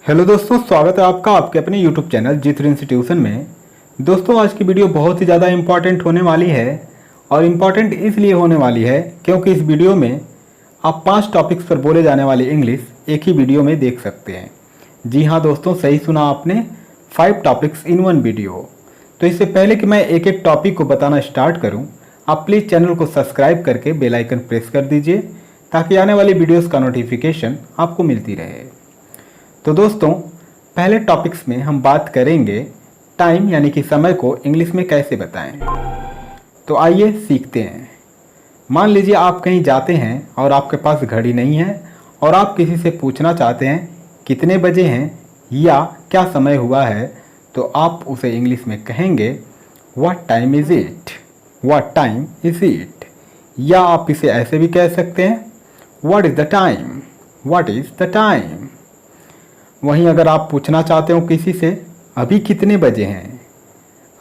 Hello दोस्तों, स्वागत है आपका आपके अपने यूट्यूब चैनल जी3 इंस्टीट्यूशन में। दोस्तों, आज की वीडियो बहुत ही ज़्यादा इम्पॉर्टेंट होने वाली है और इम्पॉर्टेंट इसलिए होने वाली है क्योंकि इस वीडियो में आप 5 टॉपिक्स पर बोले जाने वाली इंग्लिश एक ही वीडियो में देख सकते हैं। जी हाँ दोस्तों, सही सुना आपने, 5 टॉपिक्स इन 1 वीडियो। तो इससे पहले कि मैं एक एक टॉपिक को बताना स्टार्ट करूँ, आप प्लीज़ चैनल को सब्सक्राइब करके बेल आइकन प्रेस कर दीजिए ताकि आने वाली वीडियोज़ का नोटिफिकेशन आपको मिलती रहे। तो दोस्तों, पहले टॉपिक्स में हम बात करेंगे टाइम यानी कि समय को इंग्लिश में कैसे बताएं। तो आइए सीखते हैं। मान लीजिए आप कहीं जाते हैं और आपके पास घड़ी नहीं है और आप किसी से पूछना चाहते हैं कितने बजे हैं या क्या समय हुआ है, तो आप उसे इंग्लिश में कहेंगे what time is it, what time is it. या आप इसे ऐसे भी कह सकते हैं what is the time, what is the time. वहीं अगर आप पूछना चाहते हो किसी से अभी कितने बजे हैं,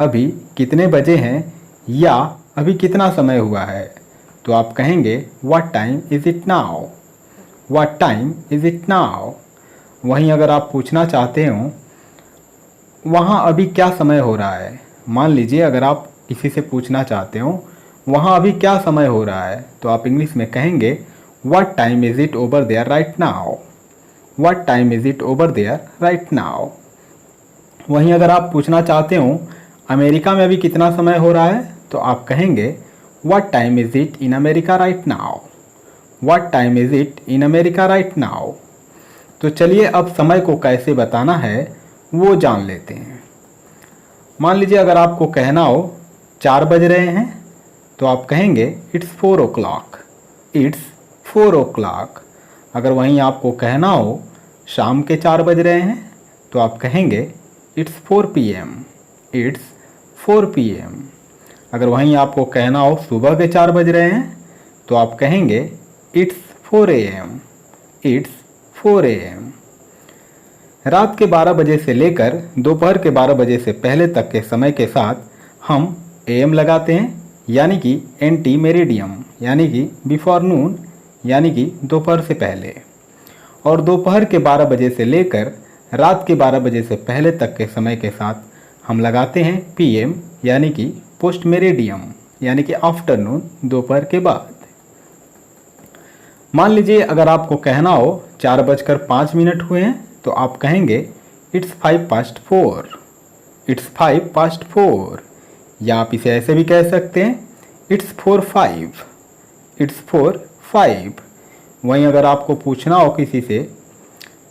अभी कितने बजे हैं या अभी कितना समय हुआ है, तो आप कहेंगे what time is it now, what time is it now. वहीं अगर आप पूछना चाहते हो वहाँ अभी क्या समय हो रहा है, मान लीजिए अगर आप किसी से पूछना चाहते हो वहाँ अभी क्या समय हो रहा है, तो आप इंग्लिश में कहेंगे what time is it over there right now, What time is it over there right now? वहीं अगर आप पूछना चाहते हो अमेरिका में अभी कितना समय हो रहा है, तो आप कहेंगे What time is it in America right now? What time is it in America right now? तो चलिए अब समय को कैसे बताना है वो जान लेते हैं। मान लीजिए अगर आपको कहना हो 4 बज रहे हैं, तो आप कहेंगे It's 4 o'clock, It's 4 o'clock। अगर वहीं आपको कहना हो शाम के 4 बज रहे हैं, तो आप कहेंगे इट्स 4 PM, इट्स 4 PM। अगर वहीं आपको कहना हो सुबह के 4 बज रहे हैं, तो आप कहेंगे इट्स 4 AM, इट्स 4 AM। रात के 12 बजे से लेकर दोपहर के 12 बजे से पहले तक के समय के साथ हम AM लगाते हैं, यानी कि एंटी मेरिडियम, यानी कि बिफोर नून, यानी कि दोपहर से पहले। और दोपहर के 12 बजे से लेकर रात के 12 बजे से पहले तक के समय के साथ हम लगाते हैं PM, यानी कि पोस्ट मेरिडियम, यानी कि आफ्टरनून, दोपहर के बाद। मान लीजिए अगर आपको कहना हो 4:05 हुए हैं, तो आप कहेंगे इट्स 4:05, इट्स 4:05। या आप इसे ऐसे भी कह सकते हैं इट्स 4:05, इट्स 4:05। वहीं अगर आपको पूछना हो किसी से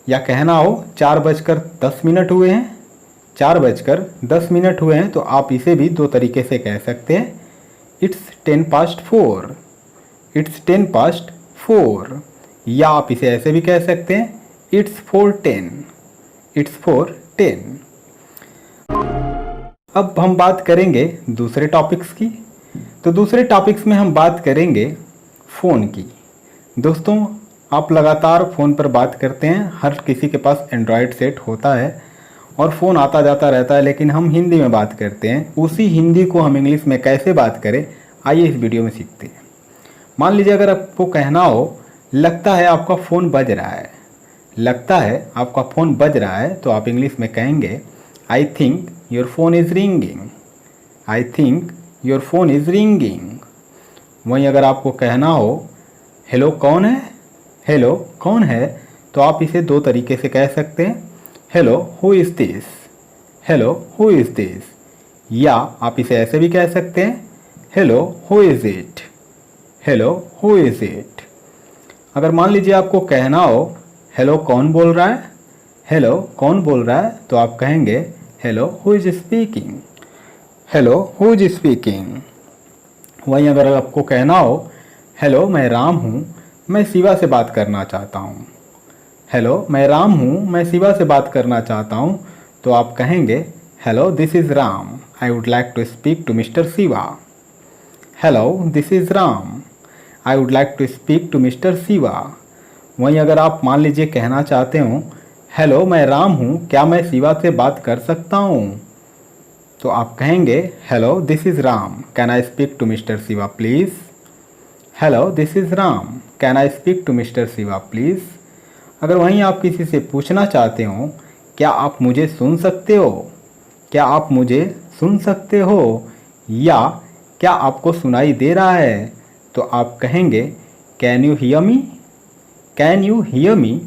या कहना हो 4:10 हुए हैं, 4:10 हुए हैं, तो आप इसे भी 2 तरीके से कह सकते हैं इट्स 10:04, इट्स 10:04। या आप इसे ऐसे भी कह सकते हैं इट्स 4:10, इट्स 4:10। अब हम बात करेंगे दूसरे टॉपिक्स की। तो दूसरे टॉपिक्स में हम बात करेंगे फ़ोन की। दोस्तों, आप लगातार फ़ोन पर बात करते हैं, हर किसी के पास एंड्रॉयड सेट होता है और फ़ोन आता जाता रहता है, लेकिन हम हिंदी में बात करते हैं। उसी हिंदी को हम इंग्लिश में कैसे बात करें, आइए इस वीडियो में सीखते हैं। मान लीजिए अगर आपको कहना हो लगता है आपका फ़ोन बज रहा है, लगता है आपका फ़ोन बज रहा है, तो आप इंग्लिश में कहेंगे I think your phone is ringing, I think your phone is ringing. वहीं अगर आपको कहना हो हेलो कौन है, हेलो कौन है, तो आप इसे 2 तरीके से कह सकते हैं hello who is this, hello who is this. या आप इसे ऐसे भी कह सकते हैं hello who is it, hello who is it. अगर मान लीजिए आपको कहना हो हेलो कौन बोल रहा है, हेलो कौन बोल रहा है, तो आप कहेंगे hello who is speaking, hello who is speaking. वहीं अगर आपको कहना हो हेलो मैं राम हूँ, मैं शिवा से बात करना चाहता हूँ, हेलो मैं राम हूँ, मैं शिवा से बात करना चाहता हूँ, तो आप कहेंगे hello this is Ram, I would like to speak to mister Shiva, hello this is Ram, I would like to speak to mister Shiva. वहीं अगर आप मान लीजिए कहना चाहते हो हेलो मैं राम हूँ, क्या मैं शिवा से बात कर सकता हूँ, तो आप कहेंगे hello this is Ram, can I speak to mister Shiva please, hello this is Ram, can I speak to mister Shiva please. अगर वहीं आप किसी से पूछना चाहते हो क्या आप मुझे सुन सकते हो, क्या आप मुझे सुन सकते हो, या क्या आपको सुनाई दे रहा है, तो आप कहेंगे can you hear me, can you hear me.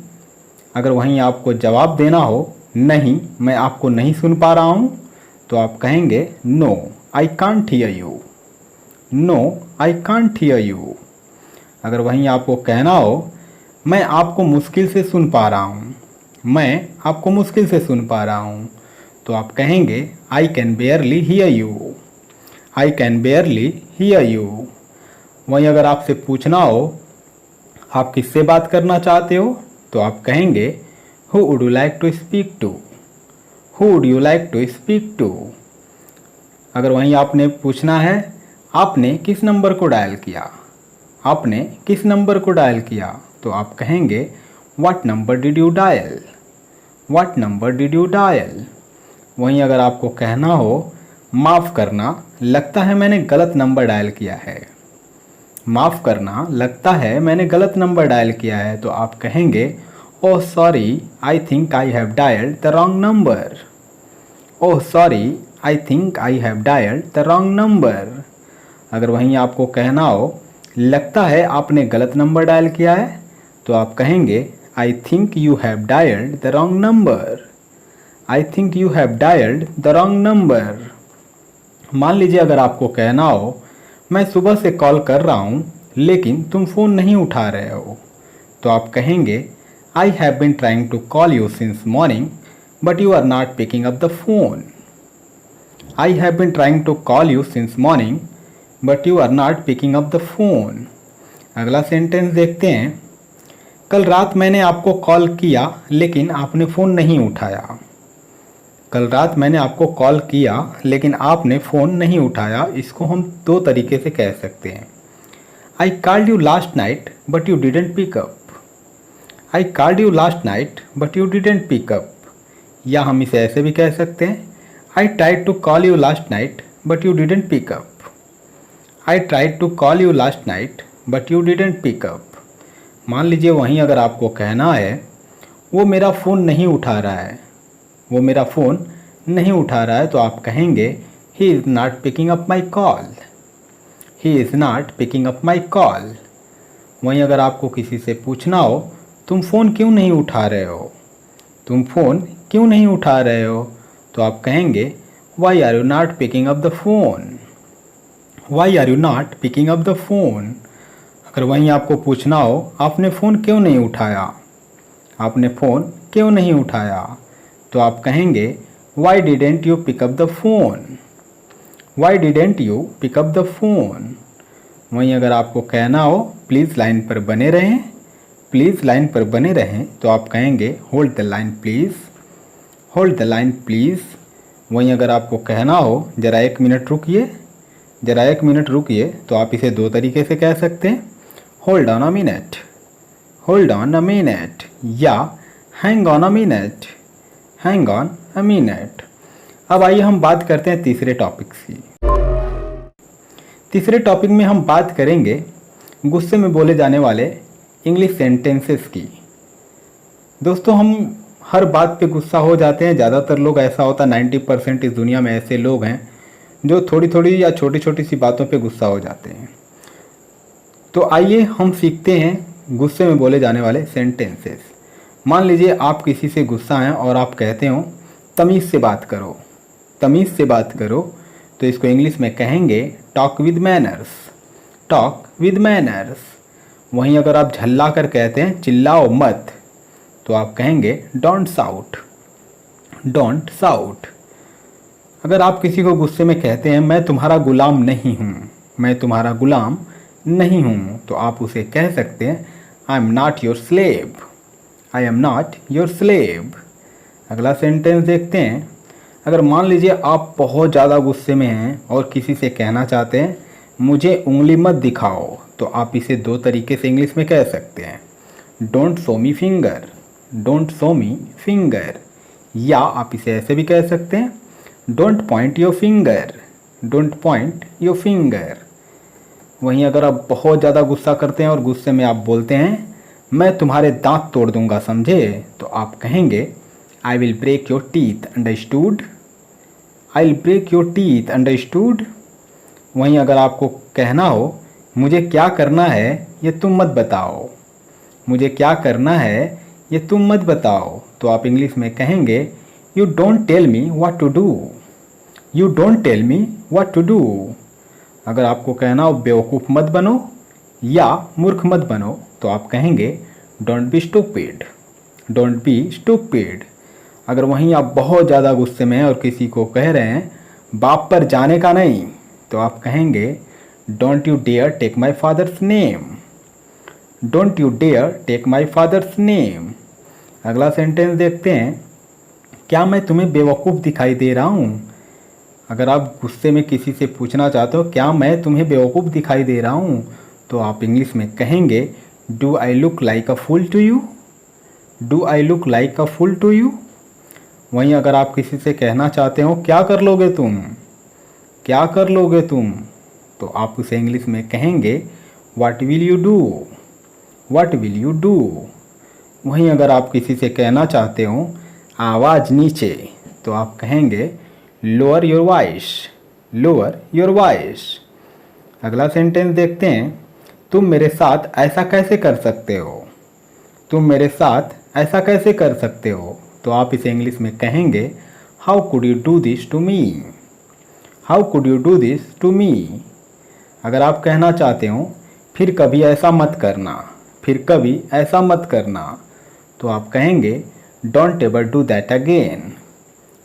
अगर वहीं आपको जवाब देना हो नहीं मैं आपको नहीं सुन पा रहा हूँ, तो आप कहेंगे no I can't hear you, no I can't hear you. अगर वहीं आपको कहना हो मैं आपको मुश्किल से सुन पा रहा हूँ, मैं आपको मुश्किल से सुन पा रहा हूँ, तो आप कहेंगे I can बेयरली here you, I can बेयरली here you. वहीं अगर आपसे पूछना हो आप किससे बात करना चाहते हो, तो आप कहेंगे who would you like to speak to, who would you like to speak to. अगर वहीं आपने पूछना है आपने किस नंबर को डायल किया, आपने किस नंबर को डायल किया, तो आप कहेंगे what number did you dial, what number did you dial. वहीं अगर आपको कहना हो माफ़ करना लगता है मैंने गलत नंबर डायल किया है, माफ़ करना लगता है मैंने गलत नंबर डायल किया है, तो आप कहेंगे oh sorry I think I have dialled the wrong number, oh sorry I think I have dialled the wrong number. अगर वहीं आपको कहना हो लगता है आपने गलत नंबर डायल किया है, तो आप कहेंगे I think you have dialled the wrong number, I think you have dialled the wrong number. मान लीजिए अगर आपको कहना हो मैं सुबह से कॉल कर रहा हूँ लेकिन तुम फ़ोन नहीं उठा रहे हो, तो आप कहेंगे I have been trying to call you since morning but you are not picking up the phone, I have been trying to call you since morning but you are not picking up the phone. अगला sentence देखते हैं, कल रात मैंने आपको call किया लेकिन आपने फ़ोन नहीं उठाया, कल रात मैंने आपको कॉल किया लेकिन आपने फ़ोन नहीं उठाया। इसको हम दो तरीके से कह सकते हैं, I called you last night but you didn't pick up, I called you last night but you didn't pick up. या हम इसे ऐसे भी कह सकते हैं, I tried to call you last night but you didn't pick up, I tried to call you last night but you didn't pick up. मान लीजिए वहीं अगर आपको कहना है वो मेरा फ़ोन नहीं उठा रहा है, वो मेरा फ़ोन नहीं उठा रहा है, तो आप कहेंगे he is not picking up my call, he is not picking up my call. वहीं अगर आपको किसी से पूछना हो तुम फ़ोन क्यों नहीं उठा रहे हो, तुम फ़ोन क्यों नहीं उठा रहे हो, तो आप कहेंगे why are you not picking up the phone, why are you not picking up the phone. अगर वहीं आपको पूछना हो आपने फ़ोन क्यों नहीं उठाया, आपने फ़ोन क्यों नहीं उठाया, तो आप कहेंगे why didn't you pick up the phone, why didn't you pick up the phone. वहीं अगर आपको कहना हो प्लीज़ लाइन पर बने रहें, प्लीज़ लाइन पर बने रहें, तो आप कहेंगे hold the line please, hold the line please. वहीं अगर आपको कहना हो ज़रा एक मिनट रुकिए, ज़रा एक मिनट रुकिए, तो आप इसे दो तरीके से कह सकते हैं, hold on a minute, hold on a minute, या hang on a minute, hang on a minute. अब आइए हम बात करते हैं तीसरे टॉपिक की। तीसरे टॉपिक में हम बात करेंगे गुस्से में बोले जाने वाले इंग्लिश सेंटेंसेस की। दोस्तों हम हर बात पे गुस्सा हो जाते हैं, ज़्यादातर लोग ऐसा होता है 90% इस दुनिया में ऐसे लोग हैं जो थोड़ी थोड़ी या छोटी छोटी सी बातों पे गुस्सा हो जाते हैं। तो आइए हम सीखते हैं गुस्से में बोले जाने वाले सेंटेंसेस। मान लीजिए आप किसी से गुस्सा हैं और आप कहते हो तमीज़ से बात करो, तमीज़ से बात करो, तो इसको इंग्लिश में कहेंगे talk with manners, talk with manners. वहीं अगर आप झल्ला कर कहते हैं चिल्लाओ मत, तो आप कहेंगे डोंट शाउट, डोंट शाउट। अगर आप किसी को गुस्से में कहते हैं मैं तुम्हारा गुलाम नहीं हूँ, मैं तुम्हारा गुलाम नहीं हूँ, तो आप उसे कह सकते हैं I am not your slave, I am not your slave. अगला सेंटेंस देखते हैं, अगर मान लीजिए आप बहुत ज़्यादा गुस्से में हैं और किसी से कहना चाहते हैं मुझे उंगली मत दिखाओ, तो आप इसे दो तरीके से इंग्लिश में कह सकते हैं, don't show me finger, don't show me finger, या आप इसे ऐसे भी कह सकते हैं don't point your finger, don't point your finger. वहीं अगर आप बहुत ज़्यादा गुस्सा करते हैं और गुस्से में आप बोलते हैं मैं तुम्हारे दांत तोड़ दूंगा, समझे? तो आप कहेंगे I will break your teeth, understood? I will break your teeth, understood? वहीं अगर आपको कहना हो मुझे क्या करना है ये तुम मत बताओ, मुझे क्या करना है ये तुम मत बताओ, तो आप इंग्लिश में कहेंगे you don't tell me what to do, you don't tell me what to do. अगर आपको कहना हो बेवकूफ़ मत बनो या मूर्ख मत बनो, तो आप कहेंगे don't be stupid, don't be stupid. अगर वहीं आप बहुत ज़्यादा गुस्से में हैं और किसी को कह रहे हैं बाप पर जाने का नहीं, तो आप कहेंगे don't you dare take my father's name, don't you dare take my father's name. अगला सेंटेंस देखते हैं, क्या मैं तुम्हें बेवकूफ़ दिखाई दे रहा हूँ? अगर आप गुस्से में किसी से पूछना चाहते हो क्या मैं तुम्हें बेवकूफ़ दिखाई दे रहा हूँ, तो आप इंग्लिश में कहेंगे do I look like a fool to you, do I look like a fool to you. वहीं अगर आप किसी से कहना चाहते हो क्या कर लोगे तुम, क्या कर लोगे तुम, तो आप उसे इंग्लिश में कहेंगे what will you do, what will you do. वहीं अगर आप किसी से कहना चाहते हो आवाज़ नीचे, तो आप कहेंगे lower your voice, lower your voice. अगला सेंटेंस देखते हैं, तुम मेरे साथ ऐसा कैसे कर सकते हो, तुम मेरे साथ ऐसा कैसे कर सकते हो, तो आप इसे इंग्लिश में कहेंगे how could you do this to me, how could you do this to me. अगर आप कहना चाहते हो फिर कभी ऐसा मत करना, फिर कभी ऐसा मत करना, तो आप कहेंगे don't ever do that again,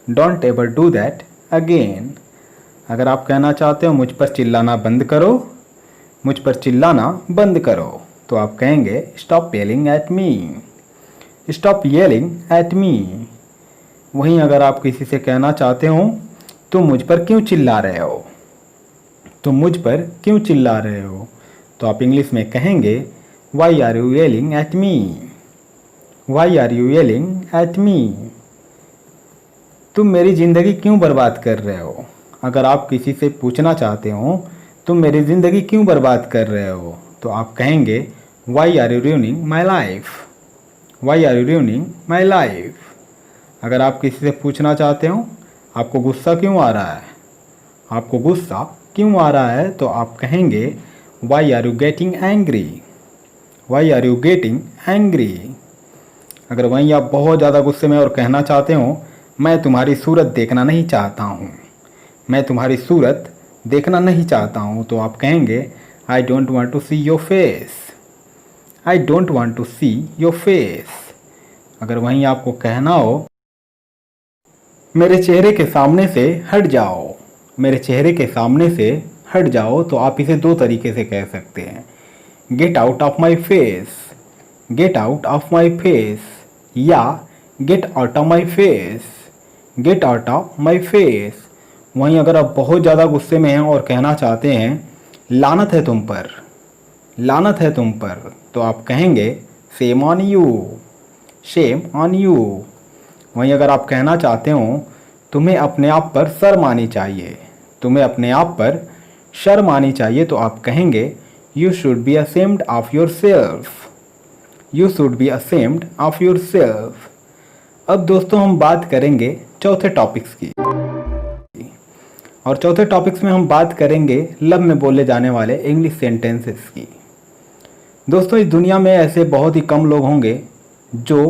don't ever do that again. अगर आप कहना चाहते हो मुझ पर चिल्लाना बंद करो, मुझ पर चिल्लाना बंद करो, तो आप कहेंगे stop yelling at me, stop yelling at me. वहीं अगर आप किसी से कहना चाहते हो तुम मुझ पर क्यों चिल्ला रहे हो, तुम मुझ पर क्यों चिल्ला रहे हो, तो आप इंग्लिश में कहेंगे why are you yelling at me, why are you yelling at me. तुम मेरी ज़िंदगी क्यों बर्बाद कर रहे हो। अगर आप किसी से पूछना चाहते हो तुम मेरी ज़िंदगी क्यों बर्बाद कर रहे हो, तो आप कहेंगे why are you ruining my life, why are you ruining my life. अगर आप किसी से पूछना चाहते हो आपको गुस्सा क्यों आ रहा है, आपको गुस्सा क्यों आ रहा है, तो आप कहेंगे why are you getting angry, why are you getting angry. अगर वहीं आप बहुत ज़्यादा गुस्से में और कहना चाहते हो मैं तुम्हारी सूरत देखना नहीं चाहता हूँ, मैं तुम्हारी सूरत देखना नहीं चाहता हूँ, तो आप कहेंगे I don't want to see your face, I don't want to see your face. अगर वहीं आपको कहना हो मेरे चेहरे के सामने से हट जाओ, मेरे चेहरे के सामने से हट जाओ, तो आप इसे दो तरीके से कह सकते हैं, get out of my face, get out of my face, या get out of my face, get out of my face. वहीं अगर आप बहुत ज़्यादा गुस्से में हैं और कहना चाहते हैं लानत है तुम पर, लानत है तुम पर, तो आप कहेंगे shame on you, shame on you. वहीं अगर आप कहना चाहते हो तुम्हें अपने आप पर शर्म आनी चाहिए, तुम्हें अपने आप पर शर्म आनी चाहिए, तो आप कहेंगे you should be ashamed of your self, you should be ashamed of your self. अब दोस्तों हम बात करेंगे चौथे टॉपिक्स की, और चौथे टॉपिक्स में हम बात करेंगे लब में बोले जाने वाले इंग्लिश सेंटेंसेस की। दोस्तों इस दुनिया में ऐसे बहुत ही कम लोग होंगे जो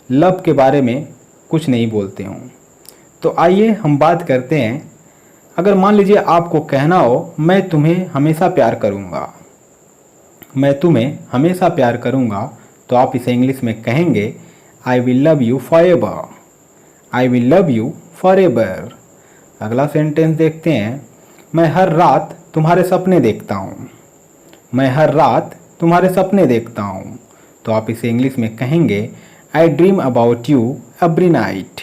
लब के बारे में कुछ नहीं बोलते हों। तो आइए हम बात करते हैं, अगर मान लीजिए आपको कहना हो मैं तुम्हें हमेशा प्यार करूँगा, मैं तुम्हें हमेशा प्यार करूँगा, तो आप इसे इंग्लिश में कहेंगे I will love you forever, I will love you for ever. अगला सेंटेंस देखते हैं, मैं हर रात तुम्हारे सपने देखता हूँ, मैं हर रात तुम्हारे सपने देखता हूँ, तो आप इसे इंग्लिश में कहेंगे आई dream about you every night,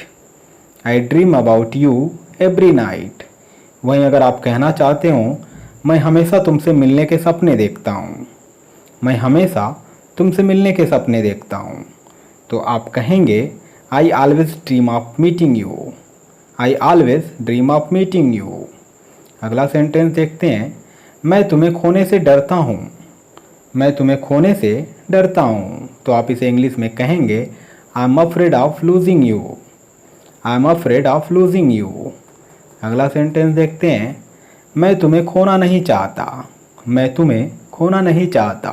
I dream about you every night. वहीं अगर आप कहना चाहते हो मैं हमेशा तुमसे मिलने के सपने देखता हूँ, मैं हमेशा तुमसे मिलने के सपने देखता हूँ, तो आप कहेंगे I always dream of meeting you, I always dream of meeting you. अगला सेंटेंस देखते हैं, मैं तुम्हें खोने से डरता हूँ, मैं तुम्हें खोने से डरता हूँ, तो आप इसे इंग्लिश में कहेंगे I am afraid of losing you. I am afraid of losing you. अगला सेंटेंस देखते हैं, मैं तुम्हें खोना नहीं चाहता। मैं तुम्हें खोना नहीं चाहता,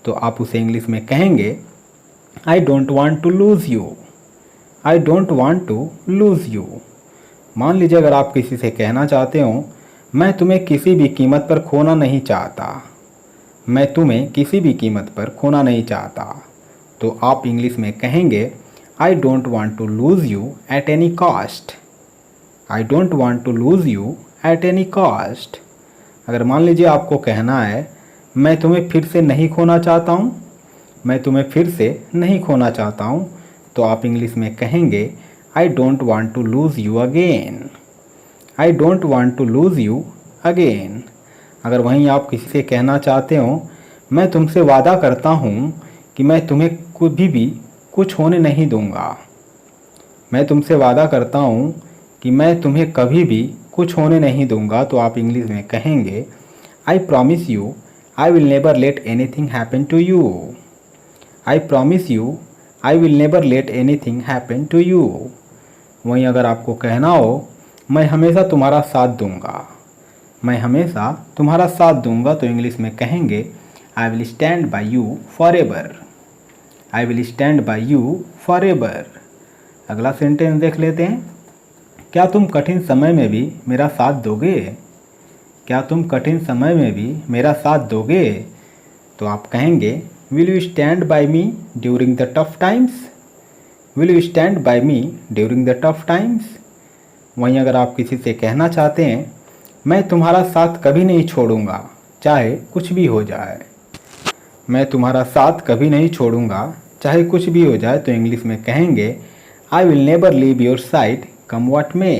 तो आप उसे इंग्लिश में कहेंगे I don't want to lose you. I don't want to lose you. मान लीजिए अगर आप किसी से कहना चाहते हो मैं तुम्हें किसी भी कीमत पर खोना नहीं चाहता। मैं तुम्हें किसी भी कीमत पर खोना नहीं चाहता, तो आप इंग्लिश में कहेंगे I don't want to lose you at any cost. I don't want to lose you at any cost. अगर मान लीजिए आपको कहना है मैं तुम्हें फिर से नहीं खोना चाहता हूँ, मैं तुम्हें फिर से नहीं खोना चाहता हूँ, तो आप इंग्लिश में कहेंगे I don't want to lose you again. I don't want to lose you again. अगर वहीं आप किसी से कहना चाहते हो मैं तुमसे वादा करता हूँ कि मैं तुम्हें कभी भी कुछ होने नहीं दूंगा। मैं तुमसे वादा करता हूँ कि मैं तुम्हें कभी भी कुछ होने नहीं दूंगा, तो आप इंग्लिश में कहेंगे I promise you I will never let anything happen to you. I promise you I will never let anything happen to you. वहीं अगर आपको कहना हो मैं हमेशा तुम्हारा साथ दूंगा, मैं हमेशा तुम्हारा साथ दूंगा, तो इंग्लिश में कहेंगे I will stand by you forever. I will stand by you for ever. अगला सेंटेंस देख लेते हैं, क्या तुम कठिन समय में भी मेरा साथ दोगे। क्या तुम कठिन समय में भी मेरा साथ दोगे, तो आप कहेंगे will you stand by me during the tough times. Will you stand by me during the tough times. वहीं अगर आप किसी से कहना चाहते हैं मैं तुम्हारा साथ कभी नहीं छोड़ूंगा चाहे कुछ भी हो जाए। मैं तुम्हारा साथ कभी नहीं छोड़ूंगा चाहे कुछ भी हो जाए, तो इंग्लिश में कहेंगे I will never leave your side come what may.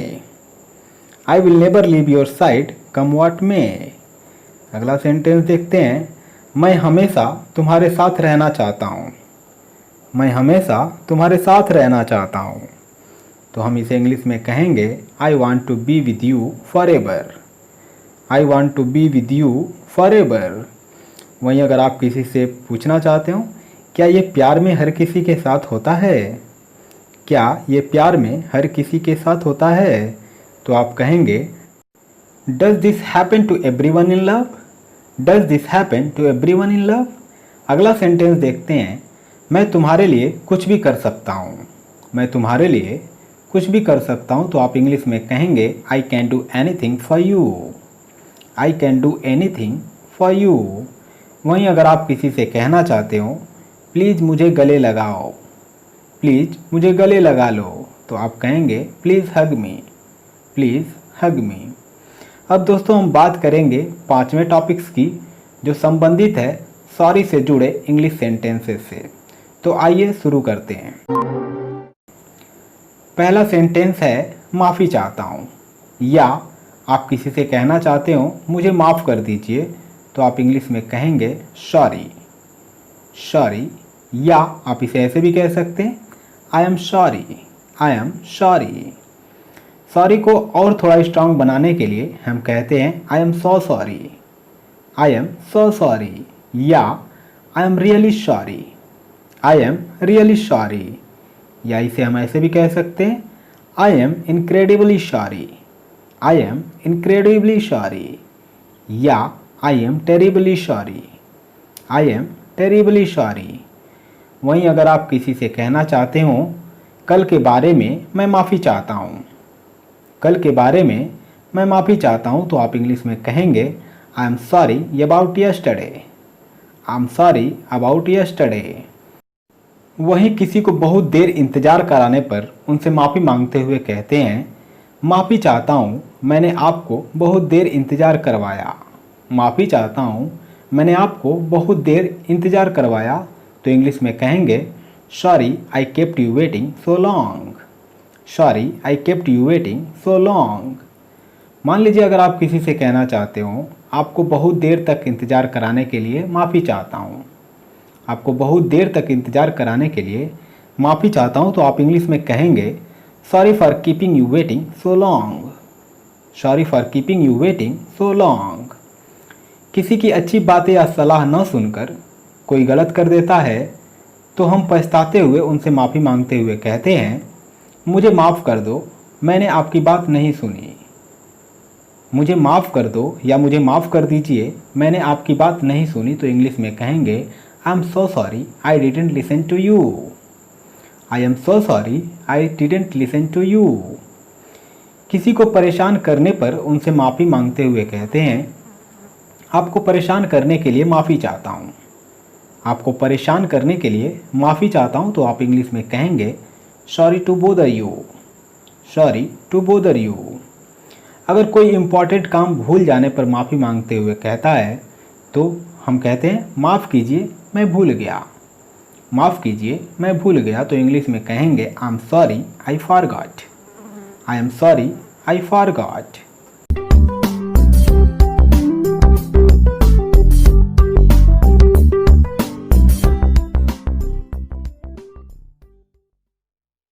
I will never leave your side come what मे। अगला सेंटेंस देखते हैं, मैं हमेशा तुम्हारे साथ रहना चाहता हूँ। मैं हमेशा तुम्हारे साथ रहना चाहता हूँ, तो हम इसे इंग्लिश में कहेंगे I want to be with you forever. I want to be with you forever. वहीं अगर आप किसी से पूछना चाहते हो क्या ये प्यार में हर किसी के साथ होता है, क्या ये प्यार में हर किसी के साथ होता है, तो आप कहेंगे does this happen to everyone in love. Does this happen to everyone in love. अगला सेंटेंस देखते हैं, मैं तुम्हारे लिए कुछ भी कर सकता हूँ। मैं तुम्हारे लिए कुछ भी कर सकता हूँ, तो आप इंग्लिश में कहेंगे I can do anything for you. I can do anything for you. वहीं अगर आप किसी से कहना चाहते हो प्लीज़ मुझे गले लगाओ, प्लीज़ मुझे गले लगा लो, तो आप कहेंगे प्लीज़ हग मी। प्लीज़ हग मी। अब दोस्तों हम बात करेंगे 5वें टॉपिक्स की जो संबंधित है सॉरी से जुड़े इंग्लिश सेंटेंसेस से। तो आइए शुरू करते हैं। पहला सेंटेंस है माफ़ी चाहता हूँ, या आप किसी से कहना चाहते हो मुझे माफ़ कर दीजिए, तो आप इंग्लिश में कहेंगे सॉरी। सॉरी, या आप इसे ऐसे भी कह सकते हैं I am sorry. I am sorry. Sorry को और थोड़ा स्ट्रांग बनाने के लिए हम कहते हैं I am so sorry. I am so sorry, या I am really sorry. I am really sorry, या इसे हम ऐसे भी कह सकते हैं I am incredibly sorry. I am incredibly sorry, या I am terribly sorry. I am terribly sorry. वहीं अगर आप किसी से कहना चाहते हो कल के बारे में मैं माफ़ी चाहता हूँ, कल के बारे में मैं माफ़ी चाहता हूँ, तो आप इंग्लिश में कहेंगे I am sorry about yesterday. I am sorry about yesterday. वहीं किसी को बहुत देर इंतज़ार कराने पर उनसे माफ़ी मांगते हुए कहते हैं माफ़ी चाहता हूँ मैंने आपको बहुत देर इंतज़ार करवाया। माफ़ी चाहता हूँ मैंने आपको बहुत देर इंतज़ार करवाया, तो इंग्लिश में कहेंगे sorry I kept you waiting so long. Sorry I kept you waiting so long. मान लीजिए अगर आप किसी से कहना चाहते हो आपको बहुत देर तक इंतज़ार कराने के लिए माफ़ी चाहता हूँ, आपको बहुत देर तक इंतज़ार कराने के लिए माफ़ी चाहता हूँ, तो आप इंग्लिश में कहेंगे sorry for keeping you waiting so long. Sorry for keeping you waiting so long. किसी की अच्छी बातें या सलाह न सुनकर कोई गलत कर देता है तो हम पछताते हुए उनसे माफ़ी मांगते हुए कहते हैं, मुझे माफ़ कर दो, मैंने आपकी बात नहीं सुनी। मुझे माफ़ कर दो या मुझे माफ़ कर दीजिए, मैंने आपकी बात नहीं सुनी, तो इंग्लिश में कहेंगे I am so sorry I didn't listen to you. I am so sorry I didn't listen to you. किसी को परेशान करने पर उनसे माफ़ी मांगते हुए कहते हैं, आपको परेशान करने के लिए माफ़ी चाहता हूँ। आपको परेशान करने के लिए माफ़ी चाहता हूँ, तो आप इंग्लिश में कहेंगे sorry to bother you. Sorry to bother you. अगर कोई इम्पॉर्टेंट काम भूल जाने पर माफ़ी मांगते हुए कहता है तो हम कहते हैं, माफ़ कीजिए मैं भूल गया। माफ़ कीजिए मैं भूल गया, तो इंग्लिश में कहेंगे I am sorry I forgot. I am sorry I forgot.